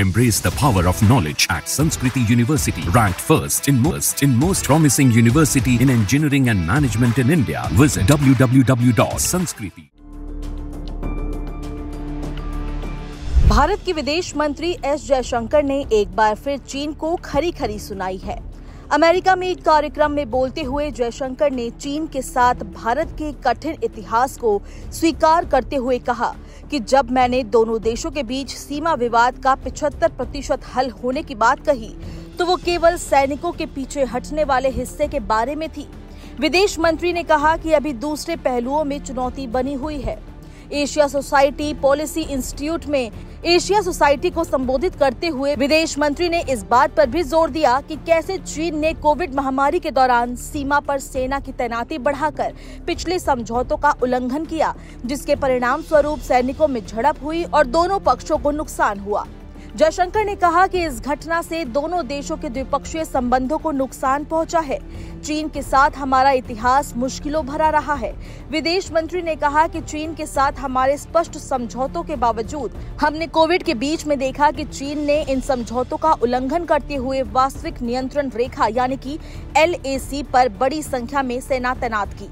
Embrace the power of knowledge at Sanskriti University, ranked first in most promising university in engineering and management in India. Visit www.sanskriti. Bharat के विदेश मंत्री S Jaishankar ने एक बार फिर चीन को खरी खरी सुनाई है। अमेरिका में एक कार्यक्रम में बोलते हुए जयशंकर ने चीन के साथ भारत के कठिन इतिहास को स्वीकार करते हुए कहा कि जब मैंने दोनों देशों के बीच सीमा विवाद का 75% हल होने की बात कही तो वो केवल सैनिकों के पीछे हटने वाले हिस्से के बारे में थी। विदेश मंत्री ने कहा कि अभी दूसरे पहलुओं में चुनौती बनी हुई है। एशिया सोसाइटी पॉलिसी इंस्टीट्यूट में एशिया सोसाइटी को संबोधित करते हुए विदेश मंत्री ने इस बात पर भी जोर दिया कि कैसे चीन ने कोविड महामारी के दौरान सीमा पर सेना की तैनाती बढ़ाकर पिछले समझौतों का उल्लंघन किया, जिसके परिणाम स्वरूप सैनिकों में झड़प हुई और दोनों पक्षों को नुकसान हुआ। जयशंकर ने कहा कि इस घटना से दोनों देशों के द्विपक्षीय संबंधों को नुकसान पहुंचा है। चीन के साथ हमारा इतिहास मुश्किलों भरा रहा है। विदेश मंत्री ने कहा कि चीन के साथ हमारे स्पष्ट समझौतों के बावजूद हमने कोविड के बीच में देखा कि चीन ने इन समझौतों का उल्लंघन करते हुए वास्तविक नियंत्रण रेखा यानी कि LAC पर बड़ी संख्या में सेना तैनात की।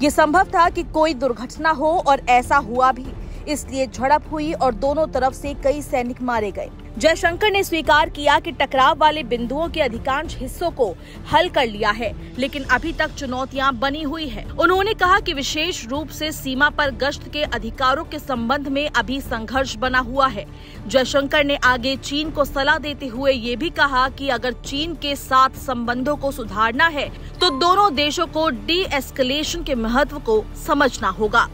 ये संभव था कि कोई दुर्घटना हो और ऐसा हुआ भी, इसलिए झड़प हुई और दोनों तरफ से कई सैनिक मारे गए। जयशंकर ने स्वीकार किया कि टकराव वाले बिंदुओं के अधिकांश हिस्सों को हल कर लिया है, लेकिन अभी तक चुनौतियां बनी हुई है। उन्होंने कहा कि विशेष रूप से सीमा पर गश्त के अधिकारों के संबंध में अभी संघर्ष बना हुआ है। जयशंकर ने आगे चीन को सलाह देते हुए ये भी कहा कि अगर चीन के साथ संबंधों को सुधारना है तो दोनों देशों को डी-एस्केलेशन के महत्व को समझना होगा।